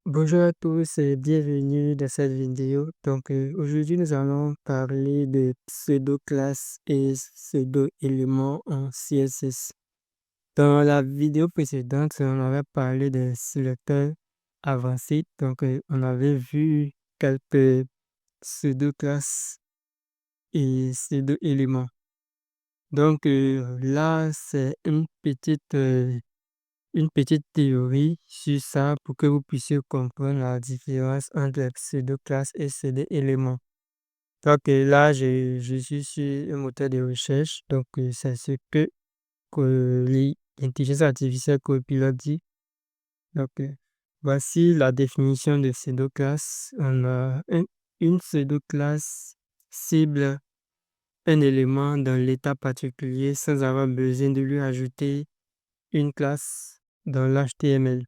Bonjour à tous et bienvenue dans cette vidéo. Aujourd'hui, nous allons parler de pseudo-classes et pseudo-éléments en CSS. Dans la vidéo précédente, on avait parlé des sélecteurs avancés. On avait vu quelques pseudo-classes et pseudo-éléments. Là, c'est une petite théorie sur ça pour que vous puissiez comprendre la différence entre les pseudo-classes et pseudo-éléments. Là, je suis sur un moteur de recherche. C'est ce que l'intelligence artificielle Copilot dit. Donc, euh, Voici la définition de pseudo-classe. Une pseudo-classe cible un élément dans l'état particulier sans avoir besoin de lui ajouter une classe dans l'HTML.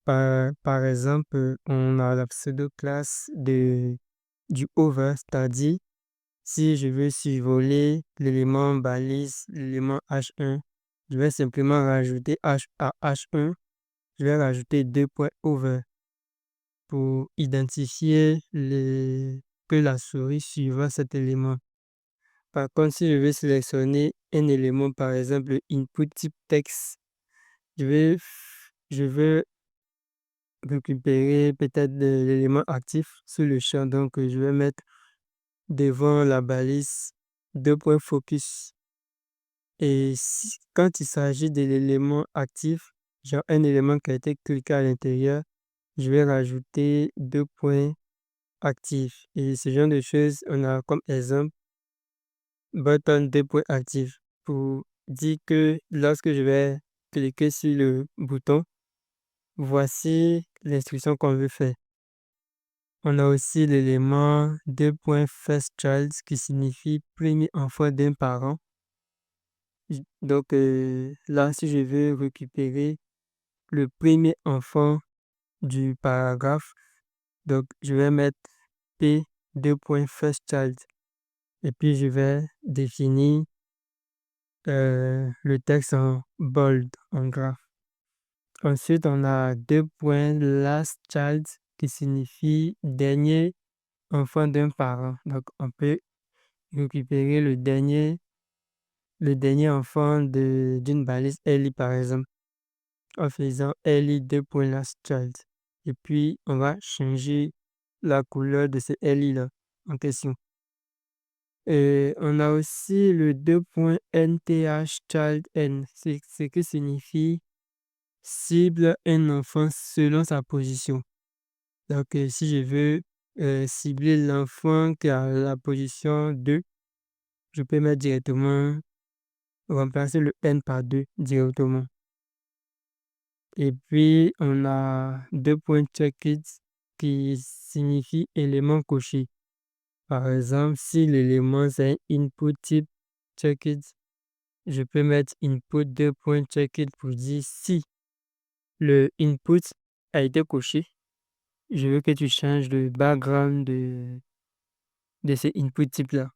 Par exemple, on a la pseudo-classe du over, c'est-à-dire si je veux survoler l'élément balise, l'élément H1, je vais simplement rajouter H à H1, je vais rajouter deux points over pour identifier que la souris suivra cet élément. Par contre, si je veux sélectionner un élément, par exemple, input type texte, je veux récupérer peut-être l'élément actif sur le champ. Je vais mettre devant la balise deux points focus. Et quand il s'agit de l'élément actif, genre un élément qui a été cliqué à l'intérieur, je vais rajouter deux points actifs. Et ce genre de choses, on a comme exemple button deux points actifs pour dire que lorsque je vais cliquer sur le bouton, voici l'instruction qu'on veut faire. On a aussi l'élément $firstChild qui signifie premier enfant d'un parent. Là, si je veux récupérer le premier enfant du paragraphe, je vais mettre P firstChild et puis je vais définir le texte en bold, en gras. Ensuite, on a $lastChild qui signifie dernier enfant d'un parent. Donc, on peut récupérer le dernier enfant d'une balise LI, par exemple, en faisant LI $lastChild. Et puis, on va changer la couleur de ce LI-là en question. Et on a aussi le $nthchildN, c'est ce qui signifie cible un enfant selon sa position. Si je veux cibler l'enfant qui a la position 2, je peux mettre directement, remplacer le N par 2 directement. Et puis, on a $checked qui signifie élément coché. Par exemple, si l'élément c'est un input type checked, je peux mettre input $checked pour dire si le input a été coché, je veux que tu changes le background de ce input type-là.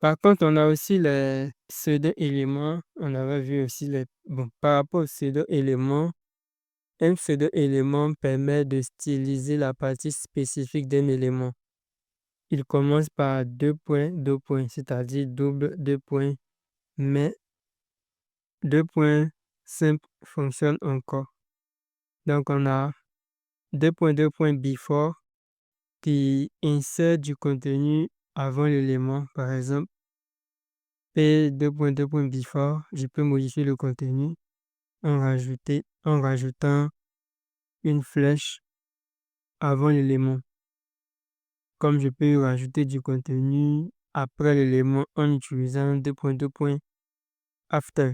Par contre, on a aussi les pseudo-éléments. On avait vu aussi par rapport aux pseudo-éléments, un pseudo-élément permet de styliser la partie spécifique d'un élément. Il commence par deux points, c'est-à-dire double deux points, mais deux points simples fonctionnent encore. Donc, on a deux points before qui insère du contenu avant l'élément. Par exemple, P2.2.before, je peux modifier le contenu en rajoutant une flèche avant l'élément. Comme je peux rajouter du contenu après l'élément en utilisant $after.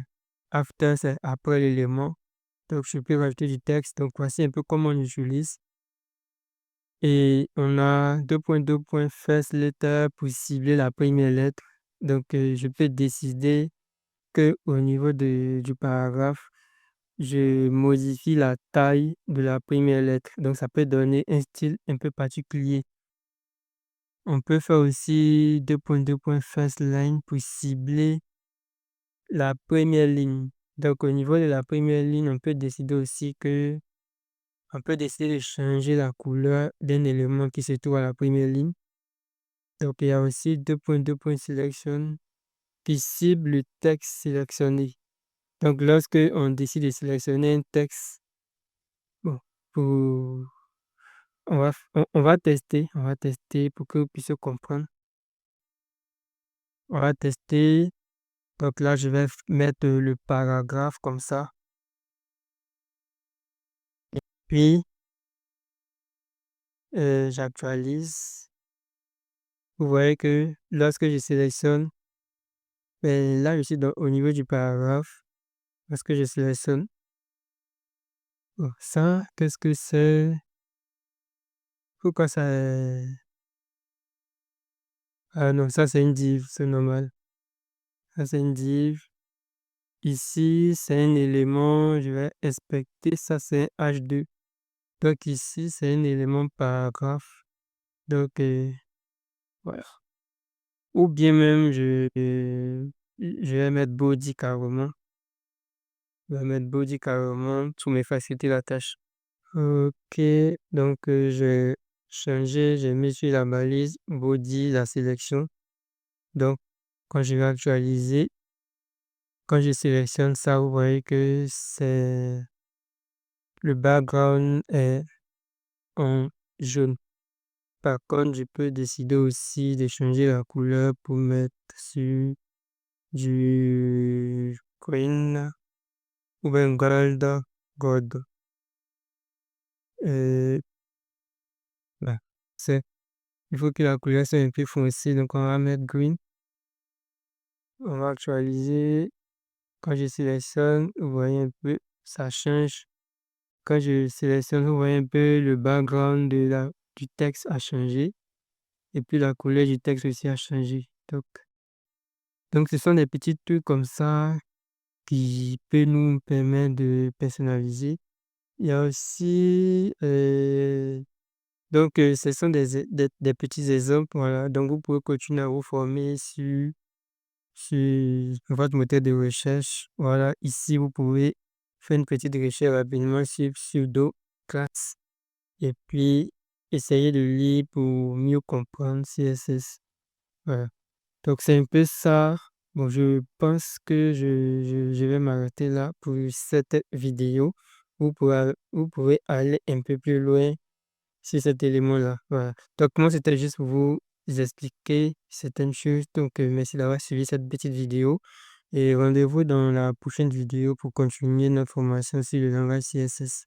After, c'est après l'élément. Donc, je peux rajouter du texte. Donc, voici un peu comment on utilise. Et on a $firstLetter pour cibler la première lettre. Je peux décider qu'au niveau du paragraphe, je modifie la taille de la première lettre. Donc, ça peut donner un style un peu particulier. On peut faire aussi $firstLine pour cibler la première ligne. Donc, au niveau de la première ligne, on peut décider aussi que On peut décider de changer la couleur d'un élément qui se trouve à la première ligne. Donc, il y a aussi deux points sélection qui cible le texte sélectionné. Donc, lorsque on décide de sélectionner un texte, bon, pour, on va tester pour que vous puissiez comprendre. On va tester. Donc là, je vais mettre le paragraphe comme ça. Puis, j'actualise. Vous voyez que lorsque je sélectionne, ben, là, je suis au niveau du paragraphe. Lorsque je sélectionne, oh, ça, qu'est-ce que c'est? Pourquoi ça Ah non, ça, c'est une div, c'est normal. Ça, c'est une div. Ici, c'est un élément, je vais inspecter, ça, c'est un H2. Donc ici, c'est un élément paragraphe. Donc, voilà. Ou bien même, je vais mettre body carrément. Je vais mettre body carrément pour me faciliter la tâche. Ok, donc j'ai changé, j'ai mis sur la balise body la sélection. Donc, quand je vais actualiser, quand je sélectionne ça, vous voyez que c'est le background est en jaune. Par contre, je peux décider aussi de changer la couleur pour mettre sur du green ou bien gold. Euh, bah, c'est, il faut que la couleur soit un peu foncée, donc on va mettre green. On va actualiser. Quand je sélectionne, vous voyez un peu, ça change. Quand je sélectionne, vous voyez un peu le background du texte a changé. Et puis la couleur du texte aussi a changé. Donc ce sont des petits trucs comme ça qui peuvent nous permettre de personnaliser. Il y a aussi, donc ce sont des petits exemples, voilà. Donc vous pouvez continuer à vous former sur votre moteur de recherche. Voilà, ici vous pouvez faire une petite recherche rapidement sur pseudo classe et puis essayer de lire pour mieux comprendre CSS. Voilà. Donc c'est un peu ça. Bon, je pense que je vais m'arrêter là pour cette vidéo. Vous pouvez aller un peu plus loin sur cet élément-là. Voilà. Donc moi, c'était juste pour vous expliquer certaines choses. Donc merci d'avoir suivi cette petite vidéo. Et rendez-vous dans la prochaine vidéo pour continuer notre formation sur le langage CSS.